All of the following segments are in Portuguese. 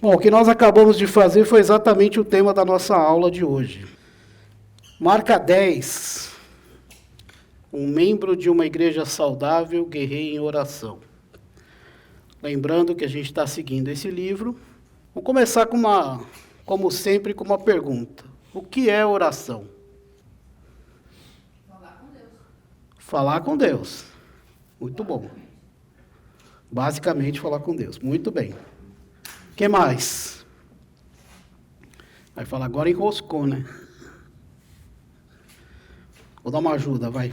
Bom, o que nós acabamos de fazer foi exatamente o tema da nossa aula de hoje. Marca 10. Um membro de uma igreja saudável guerreia em oração. Lembrando que a gente está seguindo esse livro. Vamos começar como sempre, com uma pergunta. O que é oração? Falar com Deus. Falar com Deus. Muito bom. Basicamente, falar com Deus. Muito bem. O que mais? Vai falar agora enroscou, né? Vou dar uma ajuda, vai.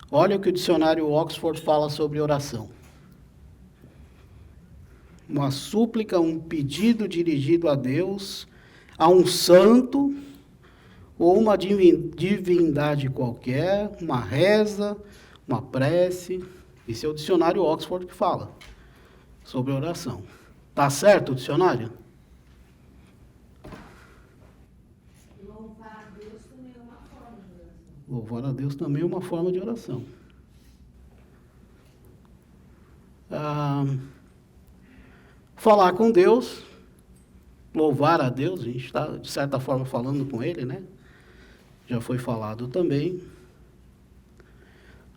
Olha o que o dicionário Oxford fala sobre oração. Uma súplica, um pedido dirigido a Deus, a um santo, ou uma divindade qualquer, uma reza, uma prece. Esse é o dicionário Oxford que fala sobre oração. Tá certo o dicionário? Louvar a Deus também é uma forma de oração. Louvar a Deus também é uma forma de oração. Falar com Deus, louvar a Deus, a gente está, de certa forma, falando com Ele, né? Já foi falado também.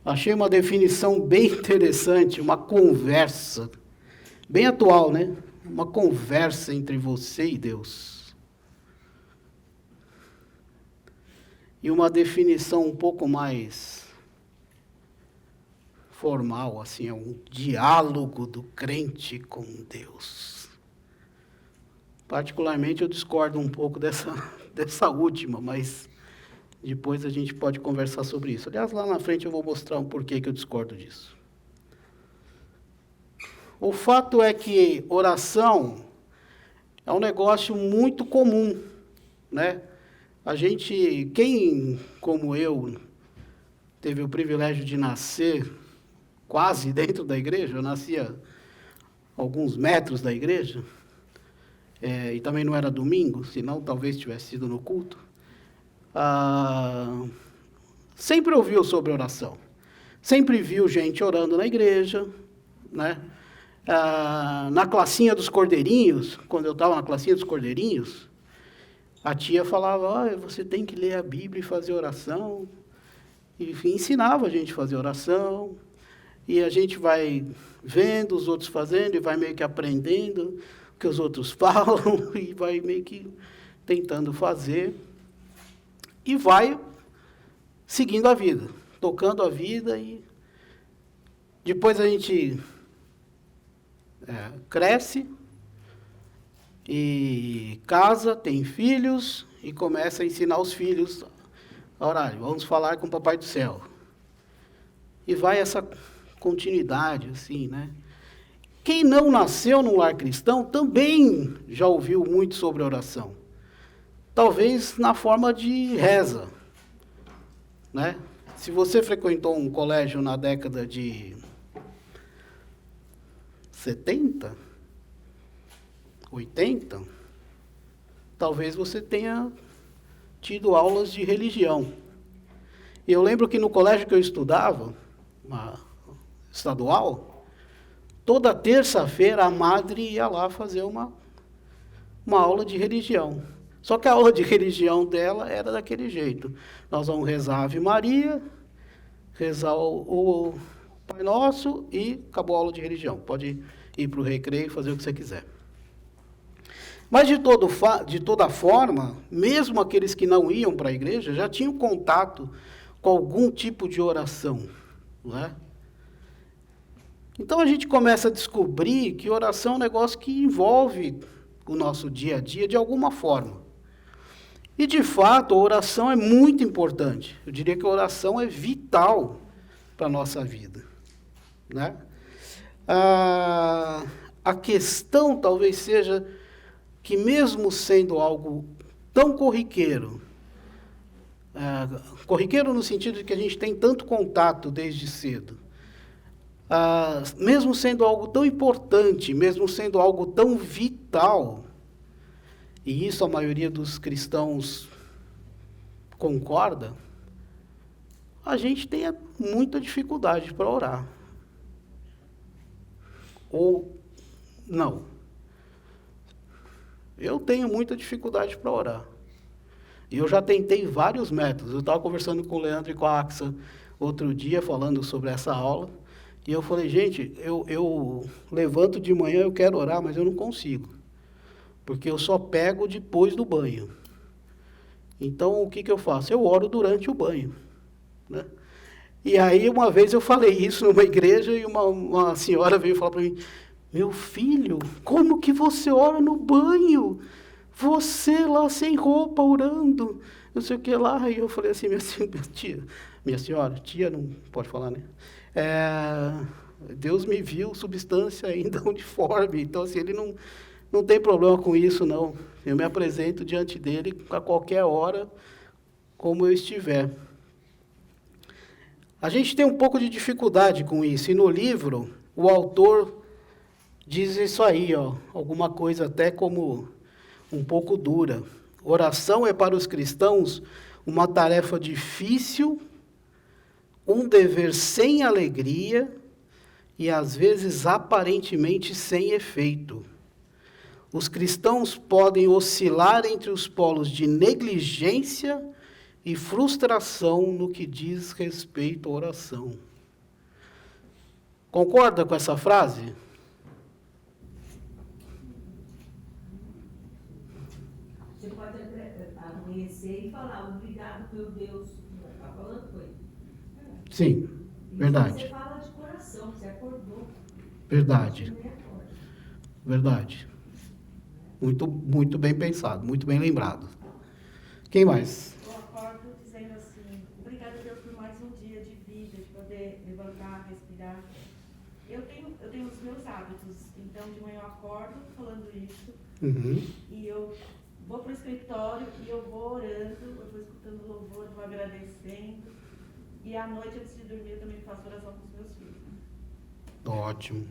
Achei uma definição bem interessante, uma conversa, bem atual, né? Uma conversa entre você e Deus. E uma definição um pouco mais formal, assim, é um diálogo do crente com Deus. Particularmente eu discordo um pouco dessa última, mas depois a gente pode conversar sobre isso. Aliás, lá na frente eu vou mostrar um porquê que eu discordo disso. O fato é que oração é um negócio muito comum, né? A gente, quem, como eu, teve o privilégio de nascer quase dentro da igreja, eu nascia a alguns metros da igreja, e também não era domingo, senão talvez tivesse sido no culto, sempre ouviu sobre oração. Sempre viu gente orando na igreja, né? Na classinha dos cordeirinhos, quando eu estava na classinha dos cordeirinhos, a tia falava, você tem que ler a Bíblia e fazer oração. E ensinava a gente a fazer oração. E a gente vai vendo os outros fazendo e vai meio que aprendendo o que os outros falam e vai meio que tentando fazer. E vai seguindo a vida, tocando a vida. E depois a gente cresce e casa, tem filhos e começa a ensinar os filhos a orar. Vamos falar com o Papai do Céu. E vai essa continuidade, assim, né? Quem não nasceu num lar cristão também já ouviu muito sobre oração. Talvez na forma de reza, né? Se você frequentou um colégio na década de 70, 80, talvez você tenha tido aulas de religião. E eu lembro que no colégio que eu estudava, estadual, toda terça-feira a madre ia lá fazer uma aula de religião. Só que a aula de religião dela era daquele jeito. Nós vamos rezar a Ave Maria, rezar o Pai Nosso e acabou a aula de religião. Pode ir para o recreio e fazer o que você quiser. Mas, de toda forma, mesmo aqueles que não iam para a igreja já tinham contato com algum tipo de oração, não é? Então, a gente começa a descobrir que oração é um negócio que envolve o nosso dia a dia de alguma forma. E, de fato, a oração é muito importante. Eu diria que a oração é vital para a nossa vida, né? A questão talvez seja que, mesmo sendo algo tão corriqueiro, corriqueiro no sentido de que a gente tem tanto contato desde cedo, mesmo sendo algo tão importante, mesmo sendo algo tão vital, e isso a maioria dos cristãos concorda, a gente tem muita dificuldade para orar. Ou não. Eu tenho muita dificuldade para orar. E eu já tentei vários métodos. Eu estava conversando com o Leandro e com a Axa outro dia, falando sobre essa aula. E eu falei, gente, eu levanto de manhã, eu quero orar, mas eu não consigo. Porque eu só pego depois do banho. Então, o que eu faço? Eu oro durante o banho, né? E aí, uma vez eu falei isso numa igreja e uma senhora veio falar para mim, meu filho, como que você ora no banho? Você lá sem roupa, orando, não sei o que lá. E eu falei assim, minha senhora, tia não pode falar, né? Deus me viu substância ainda uniforme, então assim, ele não tem problema com isso, não. Eu me apresento diante dele a qualquer hora, como eu estiver. A gente tem um pouco de dificuldade com isso, e no livro, o autor diz isso aí, ó, alguma coisa até como um pouco dura. Oração é para os cristãos uma tarefa difícil, um dever sem alegria e, às vezes, aparentemente sem efeito. Os cristãos podem oscilar entre os polos de negligência e frustração no que diz respeito à oração. Concorda com essa frase? Você pode amanhecer e falar, obrigado, meu Deus. Está falando com ele. Sim, verdade. Você fala de coração, você acordou. Verdade. Você nem acorda. Verdade. Muito, muito bem pensado, muito bem lembrado. Quem mais? Eu acordo dizendo assim, obrigada a Deus por mais um dia de vida, de poder levantar, respirar. Eu tenho os meus hábitos, então de manhã eu acordo falando isso, e eu vou para o escritório e eu vou orando, eu vou escutando louvor, vou agradecendo, e à noite antes de dormir eu também faço oração com os meus filhos. Ótimo.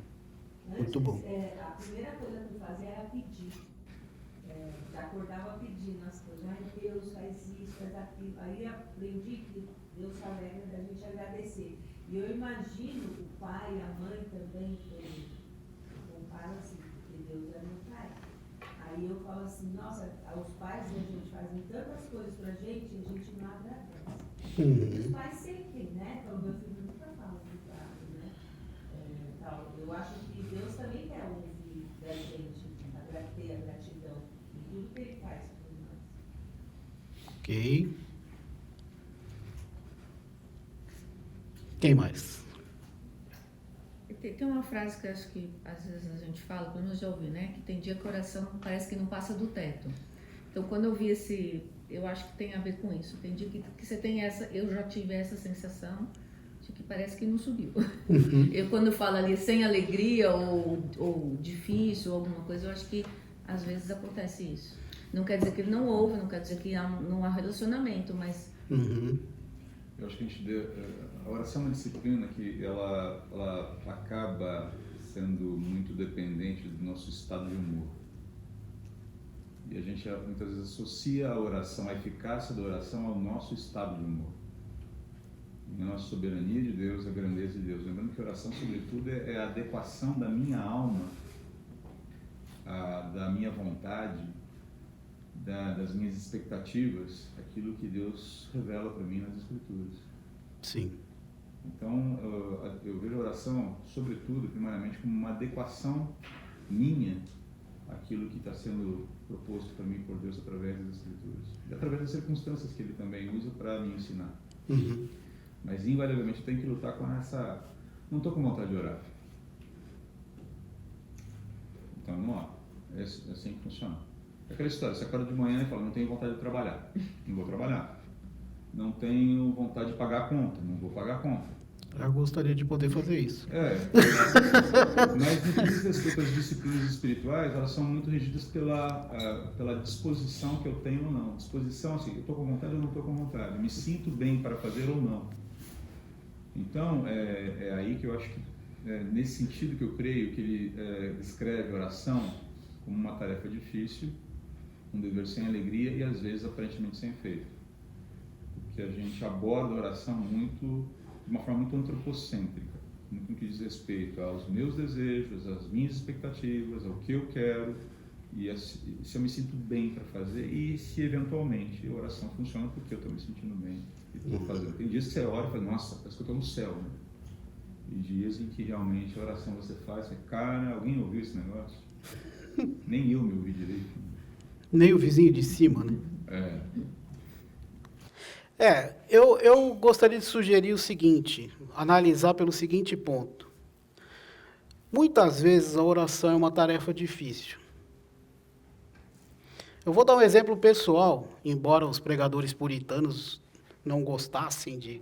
Muito bom. A primeira coisa que eu fazia era pedir. Já acordava pedindo as coisas. Ai, Deus, faz isso, faz aquilo. Aí aprendi que Deus se alegra da gente agradecer. E eu imagino o pai e a mãe também, comparam assim, porque Deus é meu pai. Aí eu falo assim, nossa, os pais da gente fazem tantas coisas pra gente e a gente não agradece. Os pais sentem, né? Então, meu filho nunca fala obrigado, né? Eu acho que Deus também quer ouvir da gente, ter a gratidão em tudo que Ele faz por nós. Ok. Quem mais? Tem uma frase que eu acho que às vezes a gente fala, pelo menos já ouvi, né? Que tem dia que o coração parece que não passa do teto. Então, quando eu vi eu acho que tem a ver com isso. Tem dia que você tem eu já tive essa sensação de que parece que não subiu. Eu, quando falo ali sem alegria ou difícil ou alguma coisa, eu acho que às vezes acontece isso. Não quer dizer que ele não ouve, não quer dizer que não há relacionamento, mas... Eu acho que a oração é uma disciplina que ela acaba sendo muito dependente do nosso estado de humor. E a gente muitas vezes associa a oração, a eficácia da oração ao nosso estado de humor. E a soberania de Deus, a grandeza de Deus. Lembrando que a oração, sobretudo, é a adequação da minha alma, da minha vontade, das minhas expectativas, aquilo que Deus revela para mim nas Escrituras. Sim. Então, eu vejo a oração, sobretudo, primariamente, como uma adequação minha àquilo que está sendo proposto para mim por Deus através das Escrituras. E através das circunstâncias que Ele também usa para me ensinar. Mas, invariavelmente, eu tenho que lutar com essa... Não estou com vontade de orar. Então, não oro. É assim que funciona. É aquela história, você acorda de manhã e fala, não tenho vontade de trabalhar. Não vou trabalhar. Não tenho vontade de pagar a conta. Não vou pagar a conta. Eu gostaria de poder fazer isso. Mas no que diz respeito às disciplinas espirituais, elas são muito regidas pela disposição que eu tenho ou não. Disposição, assim, eu estou com vontade ou não estou com vontade. Me sinto bem para fazer ou não. Então, é aí que eu acho que, nesse sentido que eu creio, que ele descreve a oração como uma tarefa difícil, um dever sem alegria e às vezes aparentemente sem efeito. Porque a gente aborda a oração de uma forma muito antropocêntrica, muito no que diz respeito aos meus desejos, às minhas expectativas, ao que eu quero, E se eu me sinto bem para fazer, e se eventualmente a oração funciona porque eu estou me sentindo bem e estou fazendo. Tem dias que você ora e fala, nossa, parece que eu estou no céu, né? E dias em que realmente a oração você faz, você, cara, alguém ouviu esse negócio? Nem eu me ouvi direito. Nem o vizinho de cima, né? Eu gostaria de sugerir o seguinte, analisar pelo seguinte ponto. Muitas vezes a oração é uma tarefa difícil. Eu vou dar um exemplo pessoal, embora os pregadores puritanos não gostassem de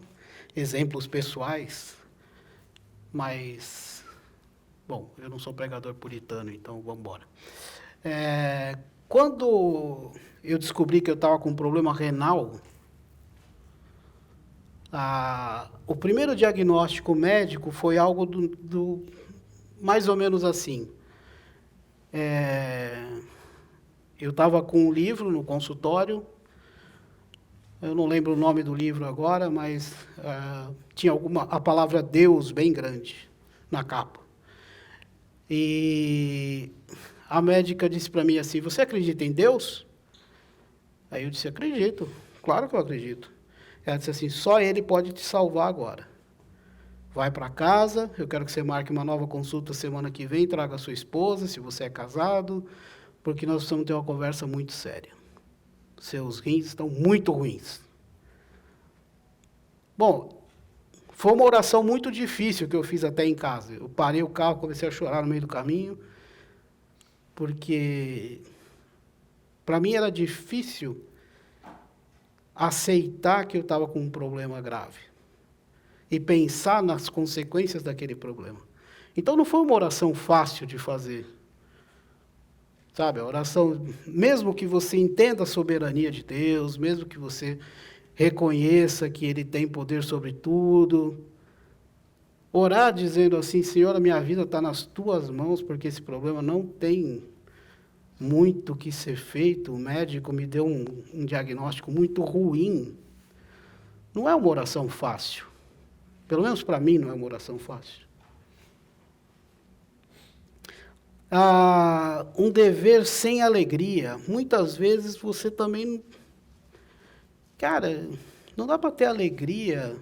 exemplos pessoais, mas, bom, eu não sou pregador puritano, então vamos embora. Quando eu descobri que eu estava com um problema renal, o primeiro diagnóstico médico foi algo mais ou menos assim. Eu estava com um livro no consultório, eu não lembro o nome do livro agora, mas tinha a palavra Deus bem grande na capa. E a médica disse para mim assim, você acredita em Deus? Aí eu disse, acredito, claro que eu acredito. Ela disse assim, só Ele pode te salvar agora. Vai para casa, eu quero que você marque uma nova consulta semana que vem, traga a sua esposa, se você é casado, porque nós precisamos ter uma conversa muito séria. Seus rins estão muito ruins. Bom, foi uma oração muito difícil que eu fiz até em casa. Eu parei o carro, comecei a chorar no meio do caminho, porque para mim era difícil aceitar que eu estava com um problema grave e pensar nas consequências daquele problema. Então não foi uma oração fácil de fazer. Sabe, a oração, mesmo que você entenda a soberania de Deus, mesmo que você reconheça que Ele tem poder sobre tudo, orar dizendo assim, Senhor, a minha vida está nas Tuas mãos, porque esse problema não tem muito que ser feito, o médico me deu um diagnóstico muito ruim. Não é uma oração fácil. Pelo menos para mim não é uma oração fácil. Um dever sem alegria. Muitas vezes você também... Cara, não dá para ter alegria.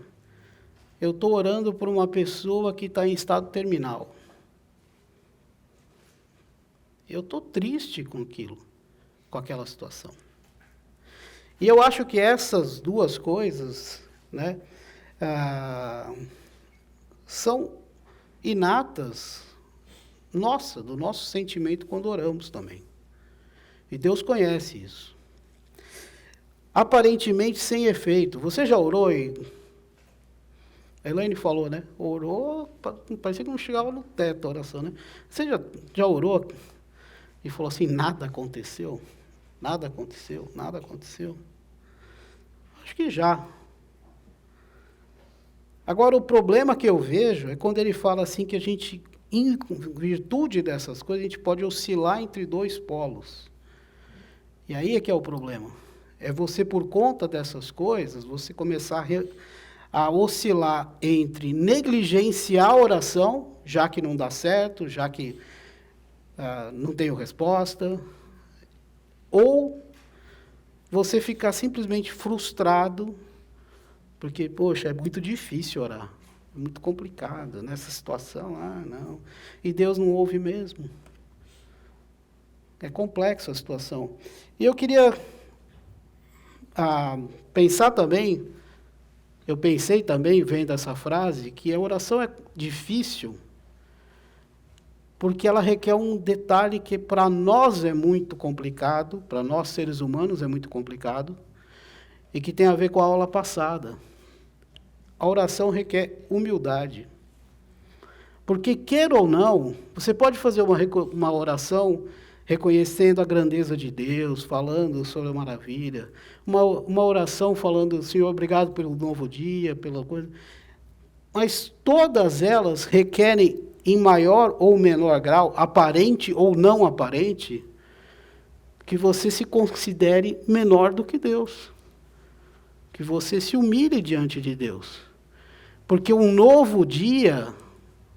Eu estou orando por uma pessoa que está em estado terminal. Eu estou triste com aquilo, com aquela situação. E eu acho que essas duas coisas, né, são inatas, do nosso sentimento quando oramos também. E Deus conhece isso. Aparentemente sem efeito. Você já orou e... A Elaine falou, né? Orou, parecia que não chegava no teto a oração, né? Você já orou e falou assim, nada aconteceu? Nada aconteceu, nada aconteceu. Acho que já. Agora, o problema que eu vejo é quando ele fala assim que a gente, em virtude dessas coisas, a gente pode oscilar entre dois polos. E aí é que é o problema. É você, por conta dessas coisas, você começar a oscilar entre negligenciar a oração, já que não dá certo, já que não tenho resposta, ou você ficar simplesmente frustrado, porque, poxa, é muito difícil orar, é muito complicado, nessa situação, não. E Deus não ouve mesmo. É complexa a situação. E eu queria pensar também, eu pensei também, vendo essa frase, que a oração é difícil, porque ela requer um detalhe que para nós é muito complicado, para nós seres humanos é muito complicado, e que tem a ver com a aula passada. A oração requer humildade. Porque, queira ou não, você pode fazer uma oração reconhecendo a grandeza de Deus, falando sobre a maravilha, uma oração falando, Senhor, obrigado pelo novo dia, pela coisa. Mas todas elas requerem, em maior ou menor grau, aparente ou não aparente, que você se considere menor do que Deus. Que você se humilhe diante de Deus. Porque um novo dia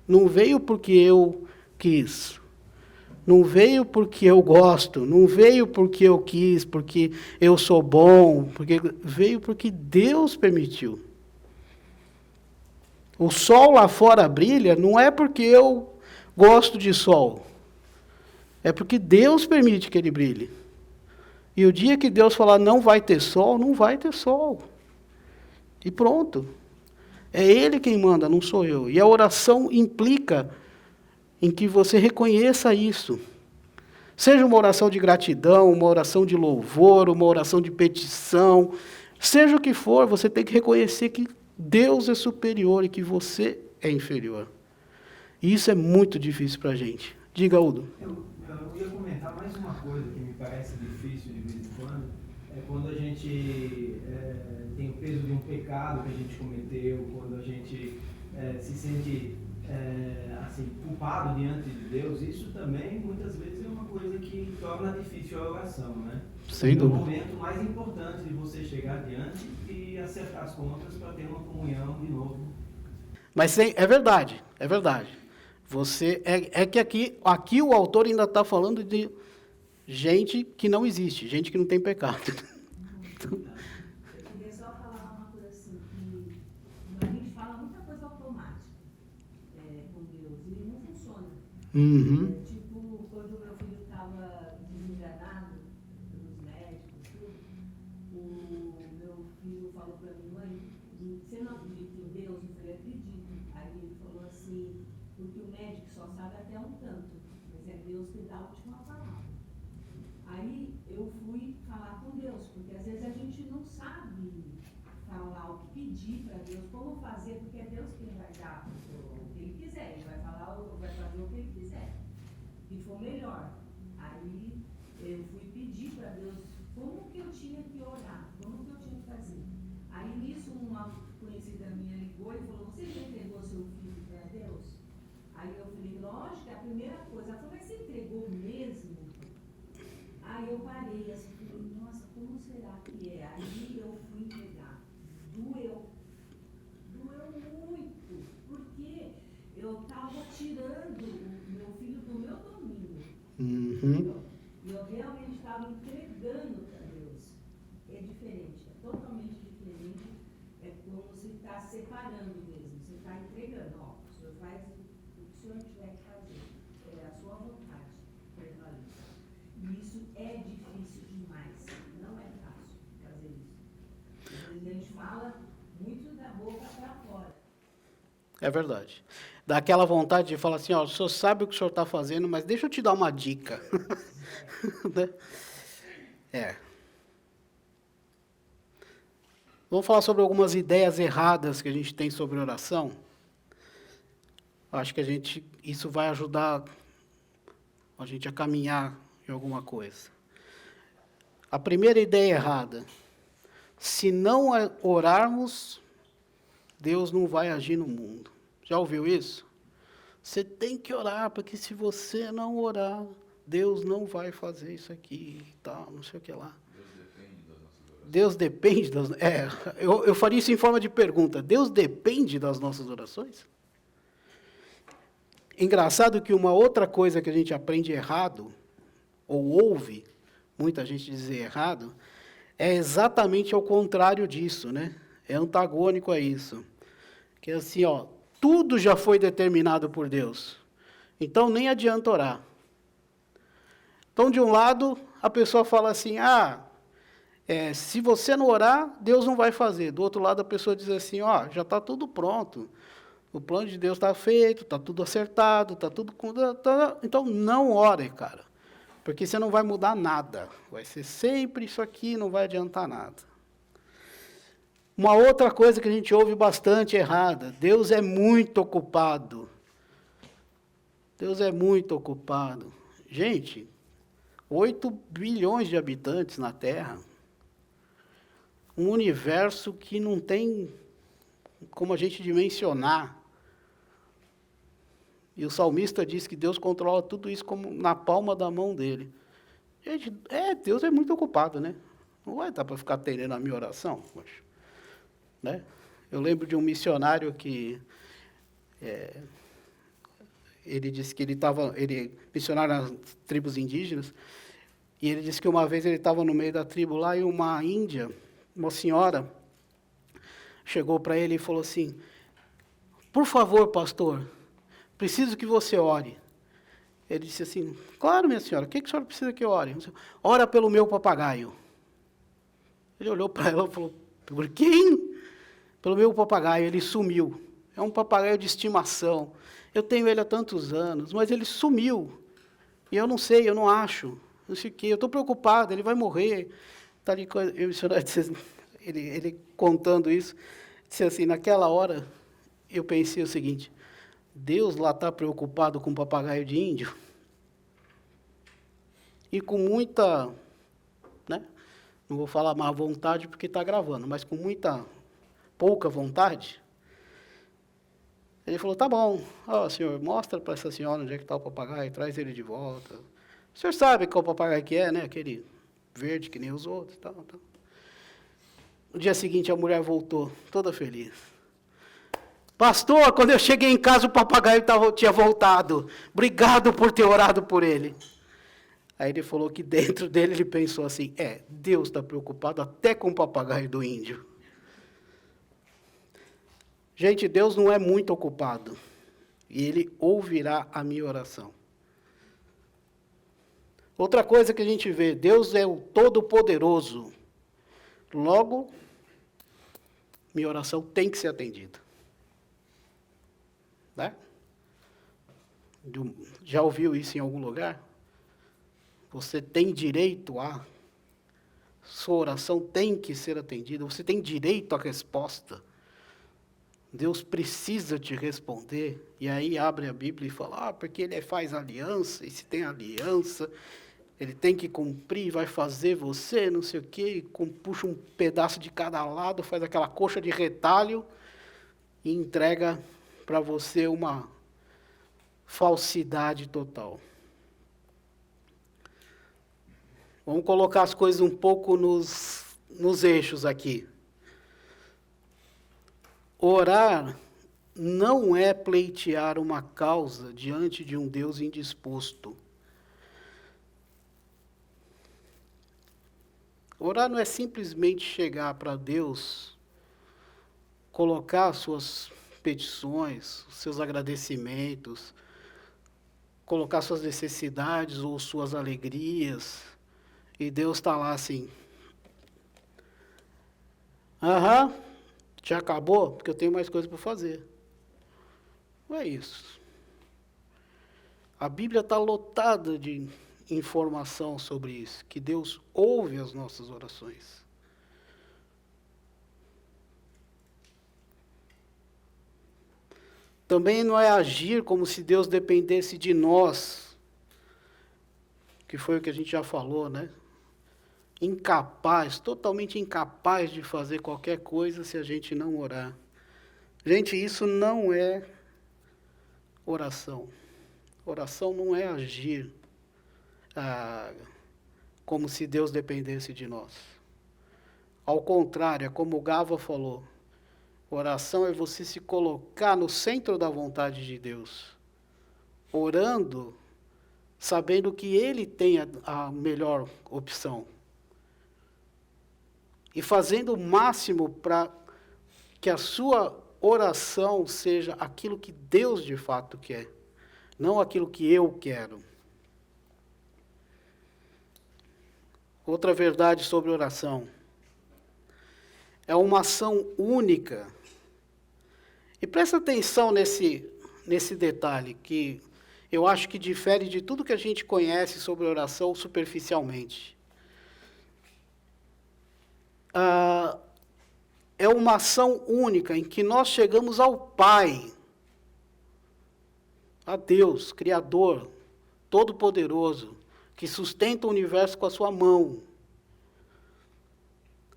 não veio porque eu quis. Não veio porque eu gosto, não veio porque eu quis, porque eu sou bom, veio porque Deus permitiu. O sol lá fora brilha, não é porque eu gosto de sol. É porque Deus permite que ele brilhe. E o dia que Deus falar não vai ter sol, não vai ter sol. E pronto. É Ele quem manda, não sou eu. E a oração implica em que você reconheça isso. Seja uma oração de gratidão, uma oração de louvor, uma oração de petição, seja o que for, você tem que reconhecer que Deus é superior e que você é inferior. E isso é muito difícil para a gente. Diga, Udo. Eu ia comentar mais uma coisa que me parece difícil de vez em quando, é quando a gente tem o peso de um pecado que a gente cometeu, quando a gente se sente assim, culpado diante de Deus. Isso também, muitas vezes, é uma coisa que torna difícil a oração, né? Sem dúvida. É o momento mais importante de você chegar diante e acertar as contas para ter uma comunhão de novo. Mas é verdade, é verdade. Você é que aqui o autor ainda está falando de gente que não existe, gente que não tem pecado. Eu queria só falar uma coisa assim, que a gente fala muita coisa automática com Deus, e não funciona. Uhum. Tipo, quando meu filho estava desenganado pelos médicos, tudo, o meu filho falou para mim, mãe, você não acredita em Deus? Eu falei, acredito. Aí ele falou assim, porque o médico só sabe até um tanto, mas é Deus que dá a última palavra. Aí eu fui falar com Deus, porque às vezes a gente não sabe falar o que pedir para Deus, como fazer, porque é Deus quem vai dar o que Ele quiser, Ele vai falar, vai fazer o que Ele quiser. E for melhor. Aí eu fui pedir para Deus como que eu tinha que orar, como que eu tinha que fazer. Aí nisso uma conhecida minha ligou e falou, você já entregou seu filho para Deus? Aí eu falei, lógico, é a primeira coisa. Ela falou, mas você entregou mesmo? Aí eu parei, assim, falei, nossa, como será que é? Aí eu fui entregar. Doeu muito, porque eu estava tirando o meu filho do meu domínio. Uhum. E eu realmente estava entregando para Deus. É diferente, é totalmente diferente. É como você está separando mesmo, você está entregando. Ó, o senhor faz o que o senhor tiver que fazer. É a sua vontade prevalecer. E isso é difícil demais. Não é fácil fazer isso. Às vezes a gente fala muito da boca para fora. É verdade. Dá aquela vontade de falar assim, ó, o senhor sabe o que o senhor está fazendo, mas deixa eu te dar uma dica. É. Vamos falar sobre algumas ideias erradas que a gente tem sobre oração. Acho que isso vai ajudar a gente a caminhar em alguma coisa. A primeira ideia errada: se não orarmos, Deus não vai agir no mundo. Já ouviu isso? Você tem que orar, porque se você não orar, Deus não vai fazer isso aqui e tal, não sei o que lá. Deus depende das nossas orações? Eu faria isso em forma de pergunta. Deus depende das nossas orações? Engraçado que uma outra coisa que a gente aprende errado, ou ouve muita gente dizer errado, é exatamente ao contrário disso, né? É antagônico a isso. Que é assim, ó, tudo já foi determinado por Deus. Então nem adianta orar. Então, de um lado, a pessoa fala assim, se você não orar, Deus não vai fazer. Do outro lado, a pessoa diz assim, ó, já está tudo pronto. O plano de Deus está feito, está tudo acertado, está tudo... Então, não ore, cara. Porque você não vai mudar nada. Vai ser sempre isso aqui, não vai adiantar nada. Uma outra coisa que a gente ouve bastante errada, Deus é muito ocupado. Deus é muito ocupado. Gente, 8 bilhões de habitantes na Terra, um universo que não tem como a gente dimensionar. E o salmista diz que Deus controla tudo isso como na palma da mão dele. Gente, Deus é muito ocupado, né? Não vai dar para ficar atendendo a minha oração, poxa. Né? Eu lembro de um missionário que Ele disse que ele missionário nas tribos indígenas, e ele disse que uma vez ele estava no meio da tribo lá e uma índia, uma senhora, chegou para ele e falou assim: por favor, pastor, preciso que você ore. Ele disse assim: claro, minha senhora, o que a senhora precisa que eu ore? Ora pelo meu papagaio. Ele olhou para ela e falou: por quem? Pelo meu papagaio. Ele sumiu. É um papagaio de estimação. Eu tenho ele há tantos anos, mas ele sumiu. E eu não sei, eu não acho. Não sei o quê, eu estou preocupado, ele vai morrer. Tá ali, o missionário disse, ele contando isso, disse assim: naquela hora, eu pensei o seguinte: Deus lá está preocupado com o papagaio de índio? E com muita, né, não vou falar má vontade porque está gravando, mas com pouca vontade, ele falou: tá bom, senhor, mostra para essa senhora onde é que está o papagaio, traz ele de volta. O senhor sabe qual papagaio que é, né? Aquele verde que nem os outros. Tal. No dia seguinte, a mulher voltou, toda feliz. Pastor, quando eu cheguei em casa, o papagaio tinha voltado. Obrigado por ter orado por ele. Aí ele falou que dentro dele ele pensou assim: Deus está preocupado até com o papagaio do índio. Gente, Deus não é muito ocupado. E Ele ouvirá a minha oração. Outra coisa que a gente vê: Deus é o Todo-Poderoso. Logo, minha oração tem que ser atendida. Né? Já ouviu isso em algum lugar? Você tem direito a... Sua oração tem que ser atendida. Você tem direito à resposta. Deus precisa te responder. E aí abre a Bíblia e fala: porque Ele faz aliança, e se tem aliança, Ele tem que cumprir, vai fazer você, não sei o quê, puxa um pedaço de cada lado, faz aquela coxa de retalho e entrega para você uma falsidade total. Vamos colocar as coisas um pouco nos eixos aqui. Orar não é pleitear uma causa diante de um Deus indisposto. Orar não é simplesmente chegar para Deus, colocar suas petições, os seus agradecimentos, colocar suas necessidades ou suas alegrias, e Deus está lá assim: já acabou? Porque eu tenho mais coisa para fazer. Não é isso. A Bíblia está lotada de informação sobre isso, que Deus ouve as nossas orações. Também não é agir como se Deus dependesse de nós, que foi o que a gente já falou, né? Incapaz, totalmente incapaz de fazer qualquer coisa se a gente não orar. Gente, isso não é oração. Oração não é agir como se Deus dependesse de nós. Ao contrário, é como o Gava falou: oração é você se colocar no centro da vontade de Deus, orando, sabendo que Ele tem a melhor opção. E fazendo o máximo para que a sua oração seja aquilo que Deus de fato quer, não aquilo que eu quero. Outra verdade sobre oração: é uma ação única. E presta atenção nesse detalhe, que eu acho que difere de tudo que a gente conhece sobre oração superficialmente. É uma ação única em que nós chegamos ao Pai, a Deus, Criador, Todo-Poderoso, que sustenta o universo com a sua mão,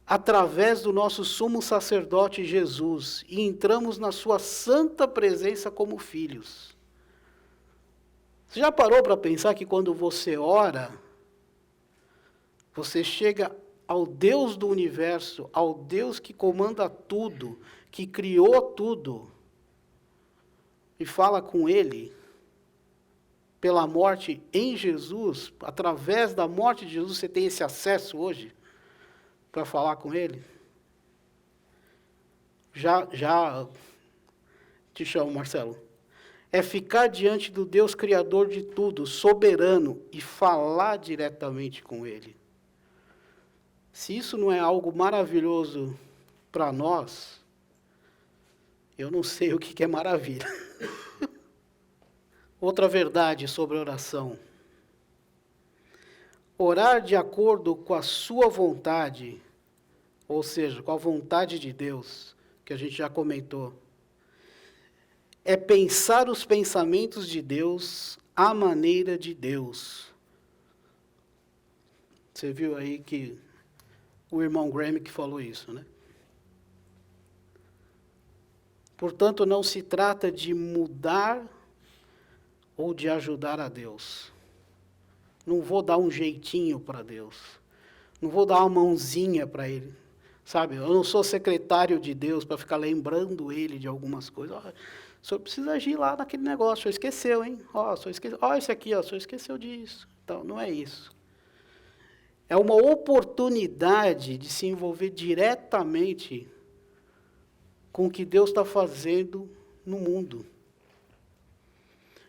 através do nosso sumo sacerdote Jesus, e entramos na sua santa presença como filhos. Você já parou para pensar que quando você ora, você chega ao Deus do universo, ao Deus que comanda tudo, que criou tudo, e fala com Ele? pela morte em Jesus, através da morte de Jesus, você tem esse acesso hoje para falar com Ele? Já te chamo, Marcelo. É ficar diante do Deus Criador de tudo, soberano, e falar diretamente com Ele. Se isso não é algo maravilhoso para nós, eu não sei o que é maravilha. Outra verdade sobre oração. Orar de acordo com a sua vontade, ou seja, com a vontade de Deus, que a gente já comentou, é pensar os pensamentos de Deus à maneira de Deus. Você viu aí que o irmão Graham que falou isso, né? Portanto, não se trata de mudar ou de ajudar a Deus. Não vou dar um jeitinho para Deus. Não vou dar uma mãozinha para Ele. Sabe, eu não sou secretário de Deus para ficar lembrando Ele de algumas coisas. O senhor precisa agir lá naquele negócio, o senhor esqueceu, hein? Esse aqui, o senhor esqueceu disso. Então, não é isso. É uma oportunidade de se envolver diretamente com o que Deus está fazendo no mundo.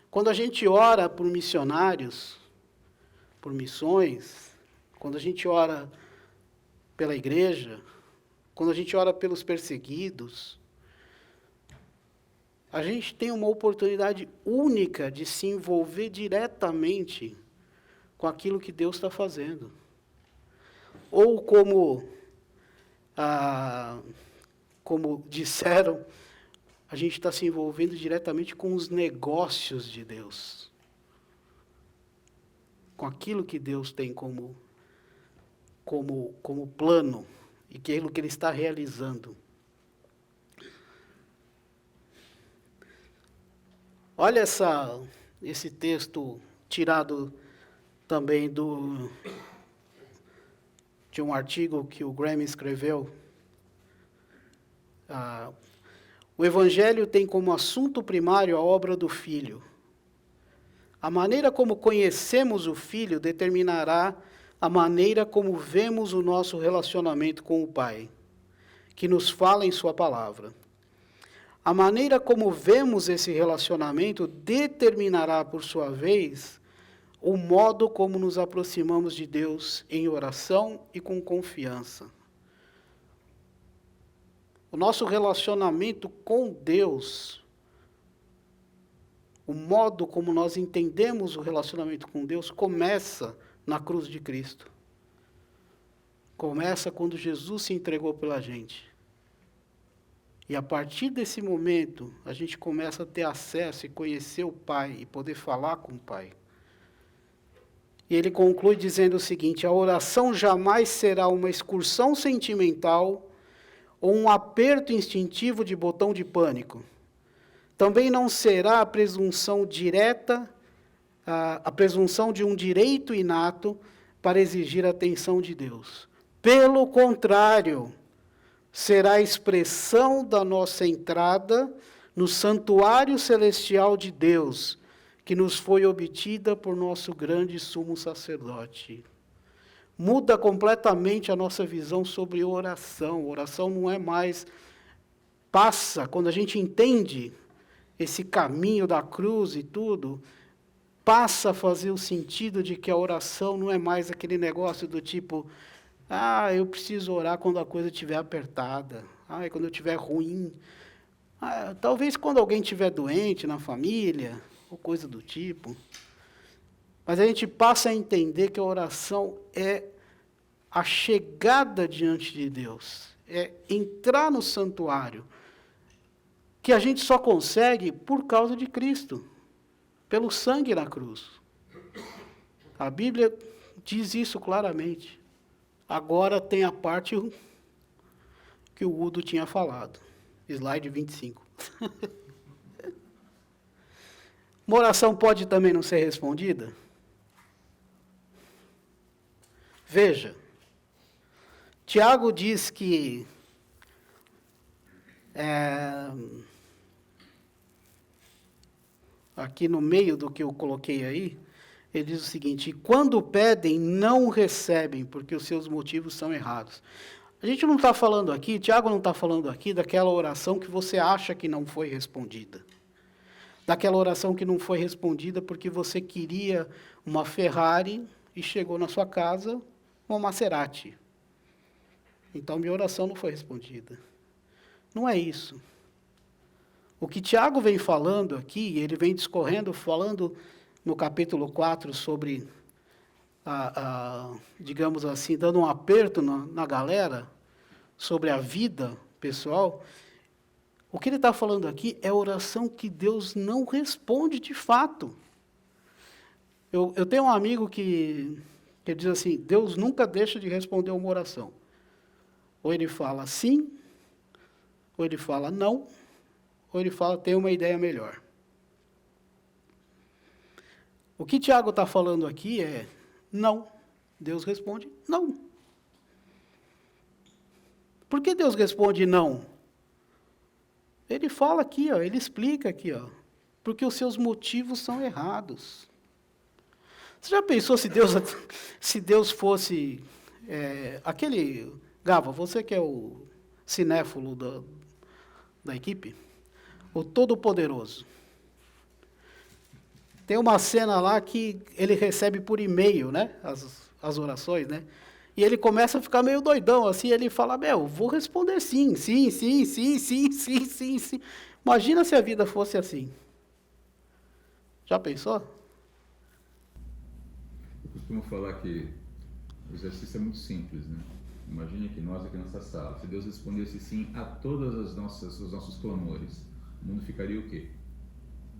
Quando a gente ora por missionários, por missões, quando a gente ora pela igreja, quando a gente ora pelos perseguidos, a gente tem uma oportunidade única de se envolver diretamente com aquilo que Deus está fazendo. Ou como disseram, a gente está se envolvendo diretamente com os negócios de Deus. Com aquilo que Deus tem como plano e aquilo que Ele está realizando. Olha esse texto tirado também de um artigo que o Graham escreveu. O Evangelho tem como assunto primário a obra do Filho. A maneira como conhecemos o Filho determinará a maneira como vemos o nosso relacionamento com o Pai, que nos fala em sua palavra. A maneira como vemos esse relacionamento determinará, por sua vez, o modo como nos aproximamos de Deus em oração e com confiança. O nosso relacionamento com Deus, o modo como nós entendemos o relacionamento com Deus, começa na cruz de Cristo. Começa quando Jesus se entregou pela gente. E a partir desse momento, a gente começa a ter acesso e conhecer o Pai e poder falar com o Pai. E ele conclui dizendo o seguinte: a oração jamais será uma excursão sentimental ou um aperto instintivo de botão de pânico. Também não será a presunção direta, a presunção de um direito inato para exigir a atenção de Deus. Pelo contrário, será a expressão da nossa entrada no santuário celestial de Deus, que nos foi obtida por nosso grande sumo sacerdote. Muda completamente a nossa visão sobre oração. Oração não é mais... quando a gente entende esse caminho da cruz e tudo, passa a fazer o sentido de que a oração não é mais aquele negócio do tipo... eu preciso orar quando a coisa estiver apertada. Quando eu estiver ruim. Talvez quando alguém estiver doente na família, ou coisa do tipo. Mas a gente passa a entender que a oração é a chegada diante de Deus. É entrar no santuário. Que a gente só consegue por causa de Cristo. Pelo sangue na cruz. A Bíblia diz isso claramente. Agora tem a parte que o Udo tinha falado. Slide 25. Uma oração pode também não ser respondida? Veja, Tiago diz que aqui no meio do que eu coloquei aí, ele diz o seguinte: quando pedem, não recebem, porque os seus motivos são errados. A gente não está falando aqui, Tiago não está falando aqui daquela oração que você acha que não foi respondida. Daquela oração que não foi respondida porque você queria uma Ferrari e chegou na sua casa uma Maserati. Então, minha oração não foi respondida. Não é isso. O que Tiago vem falando aqui, ele vem discorrendo, falando no capítulo 4 sobre, digamos assim, dando um aperto na galera, sobre a vida pessoal. O que ele está falando aqui é oração que Deus não responde de fato. Eu tenho um amigo que diz assim: Deus nunca deixa de responder uma oração. Ou ele fala sim, ou ele fala não, ou ele fala tem uma ideia melhor. O que Tiago está falando aqui é não. Deus responde não. Por que Deus responde não? Ele fala aqui, ó, ele explica aqui, ó, porque os seus motivos são errados. Você já pensou se Deus fosse aquele... Gava, você que é o cinéfilo da equipe, o Todo-Poderoso. Tem uma cena lá que ele recebe por e-mail, né, as orações, né? E ele começa a ficar meio doidão, assim, ele fala: vou responder sim, sim, sim, sim, sim, sim, sim, sim. Imagina se a vida fosse assim. Já pensou? Eu costumo falar que o exercício é muito simples, né? Imagine que nós aqui nessa sala, se Deus respondesse sim a todos os nossos clamores, o mundo ficaria o quê?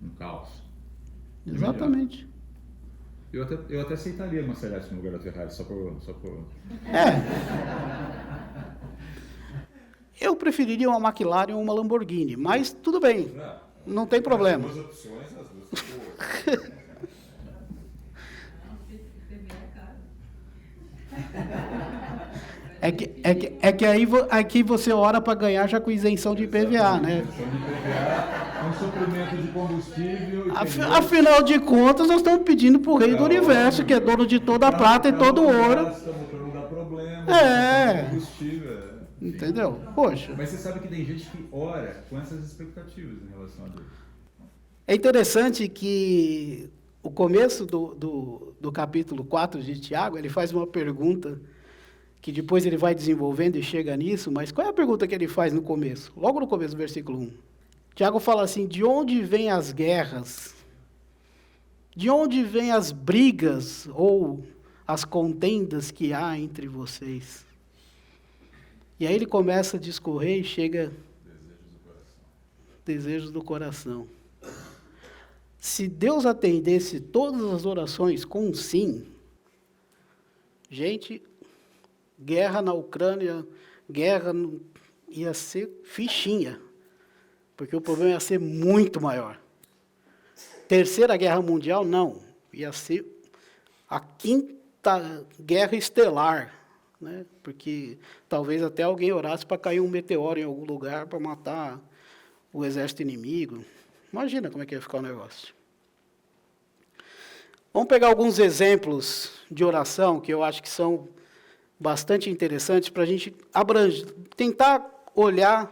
Um caos. Exatamente. Eu até aceitaria uma Maserati no lugar da Ferrari, só por... Eu preferiria uma McLaren ou uma Lamborghini, mas tudo bem, não tem problema. As duas opções, as duas são boas. É que aí aqui você ora para ganhar já com isenção de IPVA, né? Isenção de IPVA, um suprimento de combustível... Afinal de contas, nós estamos pedindo para o rei do universo, que é dono de toda a prata e todo o ouro. Não dá problema, combustível. Entendeu? Poxa. Mas você sabe que tem gente que ora com essas expectativas em relação a Deus. É interessante que o começo do capítulo 4 de Tiago, ele faz uma pergunta que depois ele vai desenvolvendo e chega nisso, mas qual é a pergunta que ele faz no começo? Logo no começo do versículo 1. Tiago fala assim: de onde vêm as guerras? De onde vêm as brigas ou as contendas que há entre vocês? E aí ele começa a discorrer e chega... Desejos do coração. Se Deus atendesse todas as orações com um sim, gente, guerra na Ucrânia, ia ser fichinha, porque o problema ia ser muito maior. Terceira Guerra Mundial, não, ia ser a quinta guerra estelar, né? Porque talvez até alguém orasse para cair um meteoro em algum lugar para matar o exército inimigo. Imagina como é que ia ficar o negócio. Vamos pegar alguns exemplos de oração que eu acho que são bastante interessantes para a gente tentar olhar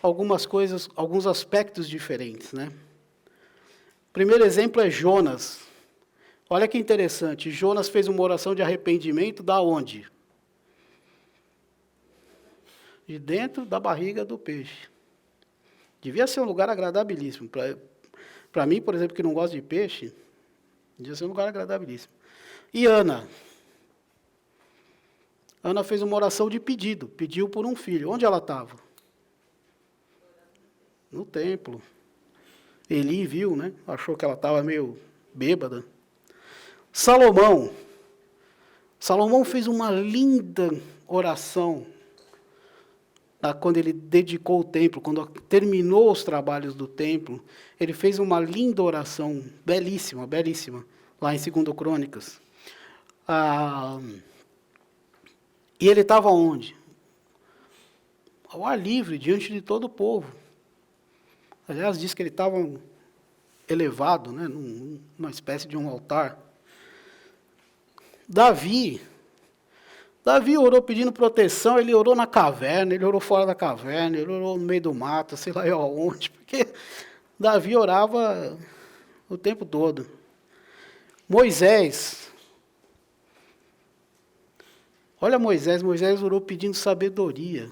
algumas coisas, alguns aspectos diferentes, né? Primeiro exemplo é Jonas. Olha que interessante, Jonas fez uma oração de arrependimento da onde? De dentro da barriga do peixe. Devia ser um lugar agradabilíssimo. Para mim, por exemplo, que não gosto de peixe, devia ser um lugar agradabilíssimo. E Ana? Ana fez uma oração de pedido, pediu por um filho. Onde ela estava? No templo. Eli viu, né? Achou que ela estava meio bêbada. Salomão fez uma linda oração quando ele dedicou o templo, quando terminou os trabalhos do templo. Ele fez uma linda oração, belíssima, belíssima, lá em 2 Crônicas. E ele estava onde? Ao ar livre, diante de todo o povo. Aliás, diz que ele estava elevado, né, numa espécie de um altar. Davi orou pedindo proteção, ele orou na caverna, ele orou fora da caverna, ele orou no meio do mato, sei lá eu aonde, porque Davi orava o tempo todo. Moisés, olha Moisés orou pedindo sabedoria.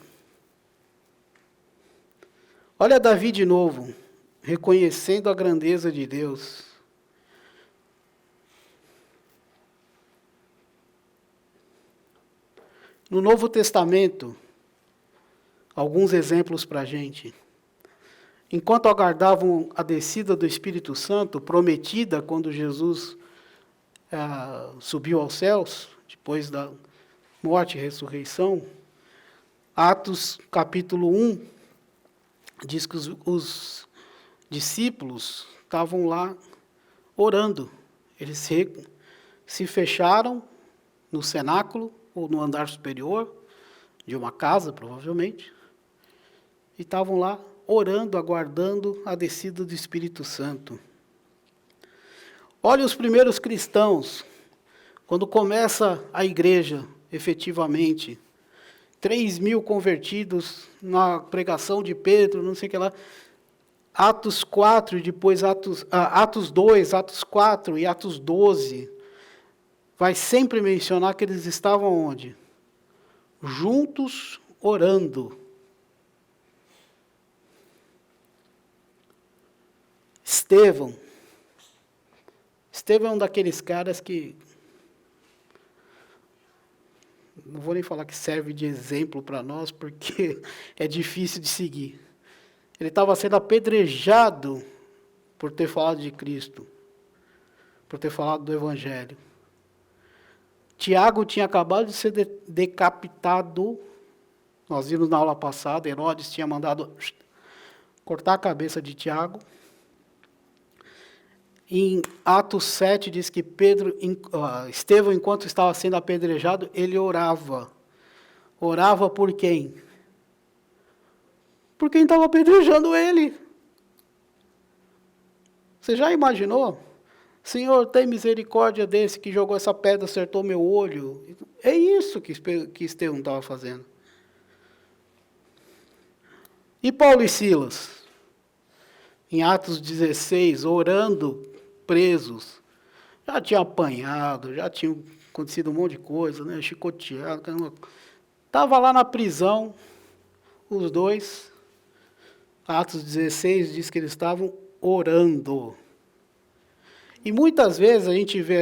Olha Davi de novo, reconhecendo a grandeza de Deus. No Novo Testamento, alguns exemplos para a gente. Enquanto aguardavam a descida do Espírito Santo, prometida quando Jesus subiu aos céus, depois da morte e ressurreição, Atos capítulo 1, diz que os discípulos estavam lá orando. Eles se fecharam no cenáculo, ou no andar superior, de uma casa, provavelmente, e estavam lá orando, aguardando a descida do Espírito Santo. Olha os primeiros cristãos, quando começa a igreja, efetivamente, 3.000 convertidos na pregação de Pedro, não sei o que lá, Atos 4, depois Atos 2, Atos 4 e Atos 12, vai sempre mencionar que eles estavam onde? Juntos, orando. Estevão é um daqueles caras que, não vou nem falar que serve de exemplo para nós, porque é difícil de seguir. Ele estava sendo apedrejado por ter falado de Cristo, por ter falado do Evangelho. Tiago tinha acabado de ser decapitado. Nós vimos na aula passada, Herodes tinha mandado cortar a cabeça de Tiago. Em Atos 7 diz que Estevão, enquanto estava sendo apedrejado, ele orava. Orava por quem? Por quem estava apedrejando ele. Você já imaginou? Senhor, tem misericórdia desse que jogou essa pedra, acertou meu olho. É isso que Estevão estava fazendo. E Paulo e Silas? Em Atos 16, orando, presos. Já tinham apanhado, já tinha acontecido um monte de coisa, né? Chicoteado. Estava lá na prisão, os dois. Atos 16 diz que eles estavam orando. E muitas vezes a gente vê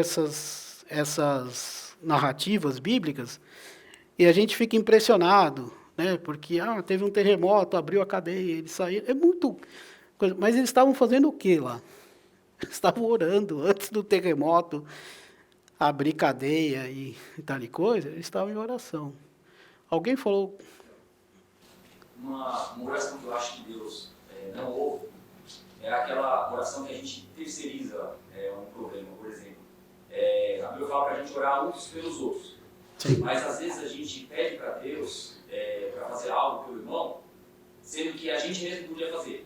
essas narrativas bíblicas e a gente fica impressionado, né? Porque teve um terremoto, abriu a cadeia, eles saíram. É muito coisa. Mas eles estavam fazendo o quê lá? Eles estavam orando antes do terremoto abrir cadeia e tal e coisa. Eles estavam em oração. Alguém falou? Uma oração que eu acho que Deus não ouve é aquela oração que a gente terceiriza um problema, por exemplo. A Bíblia fala para a gente orar uns pelos outros. Sim. Mas às vezes a gente pede para Deus para fazer algo pelo irmão, sendo que a gente mesmo podia fazer.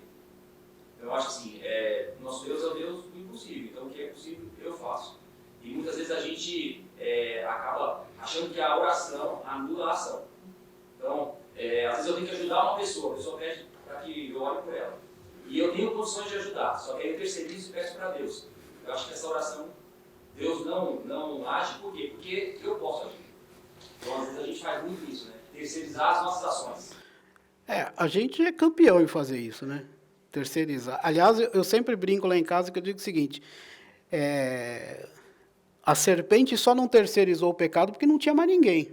Eu acho assim, nosso Deus é o Deus do impossível, então o que é possível eu faço. E muitas vezes a gente acaba achando que a oração anula a ação. Então, às vezes eu tenho que ajudar uma pessoa, a pessoa pede para que eu ore por ela. E eu tenho condições de ajudar, só que aí eu terceirizo e peço para Deus. Eu acho que essa oração, Deus não age, por quê? Porque eu posso agir. Então, às vezes a gente faz muito isso, né? Terceirizar as nossas ações. A gente é campeão em fazer isso, né? Terceirizar. Aliás, eu sempre brinco lá em casa que eu digo o seguinte, a serpente só não terceirizou o pecado porque não tinha mais ninguém.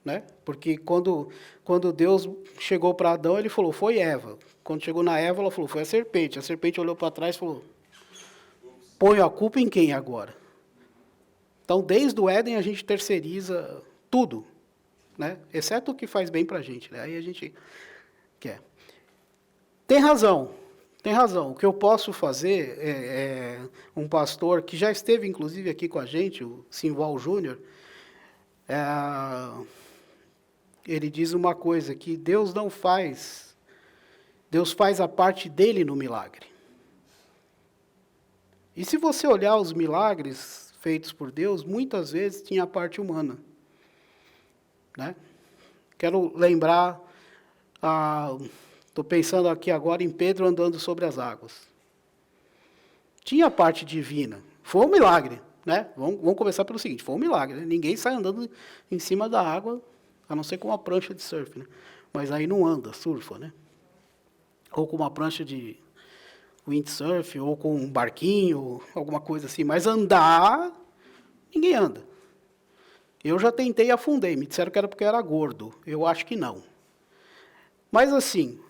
Né? Porque quando Deus chegou para Adão, ele falou, foi Eva. Quando chegou na Eva, ela falou, foi a serpente. A serpente olhou para trás e falou, põe a culpa em quem agora? Então, desde o Éden, a gente terceiriza tudo, né? Exceto o que faz bem para a gente. Né? Aí a gente quer. Tem razão. O que eu posso fazer um pastor que já esteve, inclusive, aqui com a gente, o Simval Júnior, ele diz uma coisa, que Deus faz a parte dele no milagre. E se você olhar os milagres feitos por Deus, muitas vezes tinha a parte humana. Né? Quero lembrar, estou pensando aqui agora em Pedro andando sobre as águas. Tinha a parte divina. Foi um milagre. Né? Vamos começar pelo seguinte, foi um milagre. Né? Ninguém sai andando em cima da água, a não ser com uma prancha de surf. Né? Mas aí não anda, surfa. Né? Ou com uma prancha de windsurf, ou com um barquinho, alguma coisa assim. Mas andar, ninguém anda. Eu já tentei e afundei. Me disseram que era porque eu era gordo. Eu acho que não. Mas assim,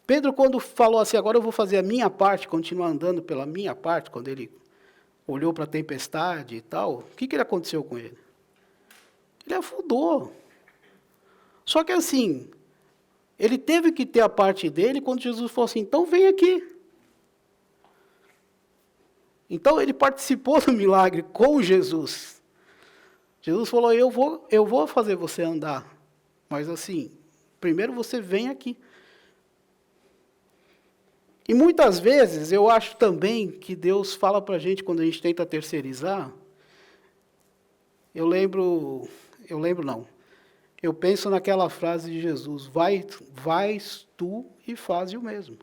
Pedro, quando falou assim, agora eu vou fazer a minha parte, continuar andando pela minha parte, quando ele olhou para a tempestade e tal, o que aconteceu com ele? Ele afundou. Só que assim, ele teve que ter a parte dele quando Jesus falou assim, então vem aqui. Então ele participou do milagre com Jesus. Jesus falou, eu vou fazer você andar, mas assim, primeiro você vem aqui. E muitas vezes eu acho também que Deus fala para a gente quando a gente tenta terceirizar. Eu penso naquela frase de Jesus, vais tu e faze o mesmo.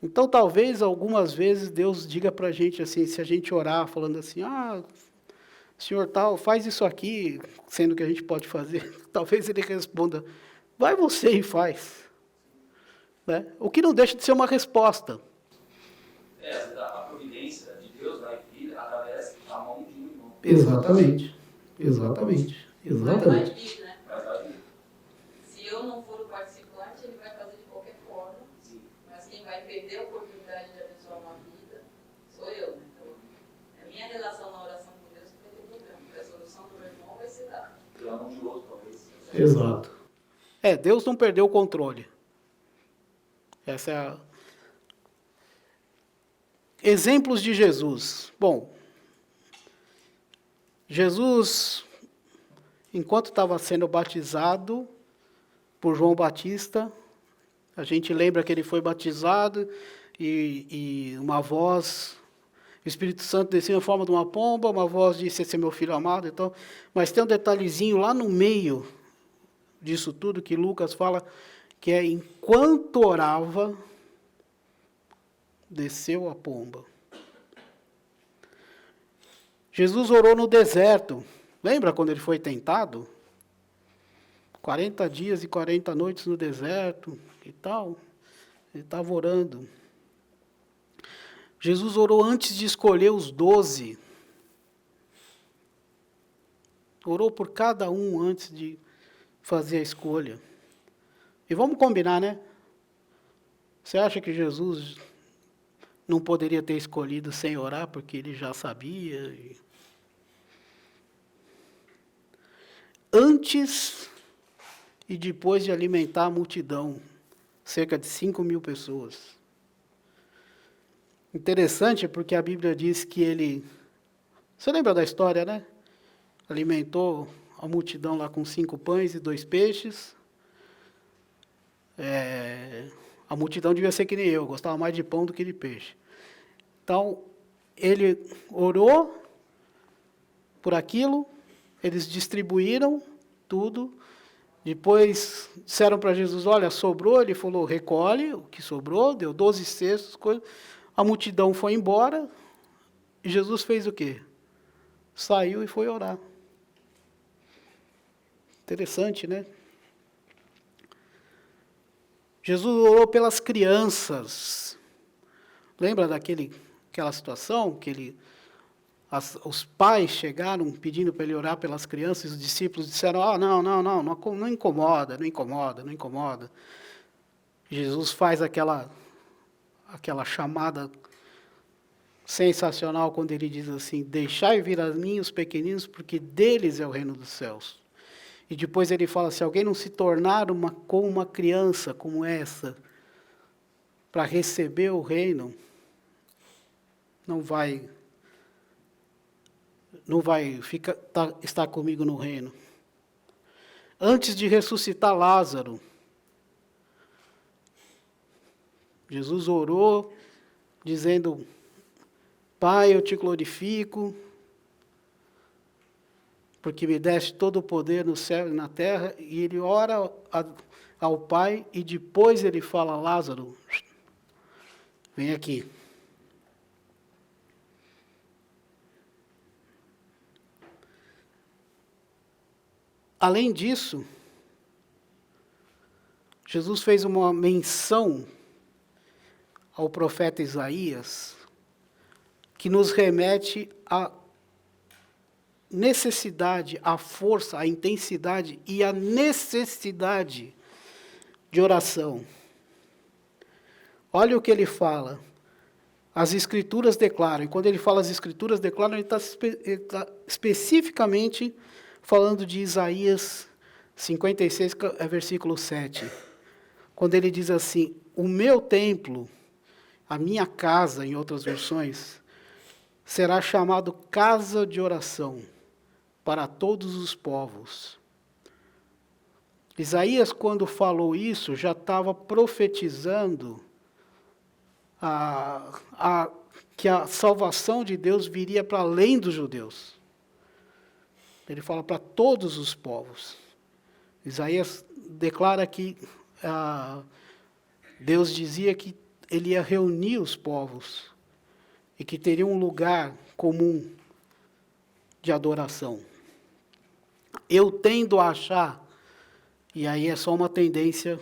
Então, talvez, algumas vezes, Deus diga para a gente assim, se a gente orar, falando assim, Senhor tal, faz isso aqui, sendo que a gente pode fazer, talvez Ele responda, vai você e faz. Né? O que não deixa de ser uma resposta. A providência de Deus vai vir através da mão de um irmão. Exatamente. Mas vai vir, né? Mas vai vir. Se eu não for o participante, ele vai fazer de qualquer forma. Sim. Mas quem vai perder a oportunidade de abençoar uma vida sou eu. Né? Então, a minha relação na oração com Deus vai ter problema, porque a solução do meu irmão vai ser dada. Pela mão de outro, talvez. Exato. Deus não perdeu o controle. Essa é Exemplos de Jesus. Bom, Jesus, enquanto estava sendo batizado por João Batista, a gente lembra que ele foi batizado e uma voz, o Espírito Santo desceu em forma de uma pomba, uma voz disse, esse é meu filho amado. Então, mas tem um detalhezinho lá no meio disso tudo que Lucas fala, que é enquanto orava, desceu a pomba. Jesus orou no deserto. Lembra quando ele foi tentado? 40 dias e 40 noites no deserto e tal. Ele estava orando. Jesus orou antes de escolher os 12. Orou por cada um antes de fazer a escolha. E vamos combinar, né? Você acha que Jesus não poderia ter escolhido sem orar, porque ele já sabia? Antes e depois de alimentar a multidão, cerca de 5.000 pessoas. Interessante porque a Bíblia diz que ele... Você lembra da história, né? Alimentou a multidão lá com 5 pães e 2 peixes. A multidão devia ser que nem eu, gostava mais de pão do que de peixe. Então, ele orou por aquilo, eles distribuíram tudo, depois disseram para Jesus, olha, sobrou, ele falou, recolhe o que sobrou, deu 12 cestos, a multidão foi embora, e Jesus fez o quê? Saiu e foi orar. Interessante, né? Jesus orou pelas crianças. Lembra daquela situação que os pais chegaram pedindo para ele orar pelas crianças, e os discípulos disseram, não incomoda. Jesus faz aquela chamada sensacional quando ele diz assim, deixai vir a mim os pequeninos, porque deles é o reino dos céus. E depois ele fala, se alguém não se tornar como uma criança como essa, para receber o reino, não vai estar comigo no reino. Antes de ressuscitar Lázaro, Jesus orou, dizendo, Pai, eu te glorifico, porque me deste todo o poder no céu e na terra, e ele ora ao Pai, e depois ele fala, Lázaro, vem aqui. Além disso, Jesus fez uma menção ao profeta Isaías, que nos remete à necessidade, à força, à intensidade e à necessidade de oração. Olha o que ele fala. As Escrituras declaram, e quando ele fala as Escrituras declaram, ele está especificamente falando de Isaías 56, versículo 7. Quando ele diz assim, o meu templo, a minha casa, em outras versões, será chamado casa de oração para todos os povos. Isaías, quando falou isso, já estava profetizando que a salvação de Deus viria para além dos judeus. Ele fala para todos os povos. Isaías declara que Deus dizia que ele ia reunir os povos e que teria um lugar comum de adoração. Eu tendo a achar, e aí é só uma tendência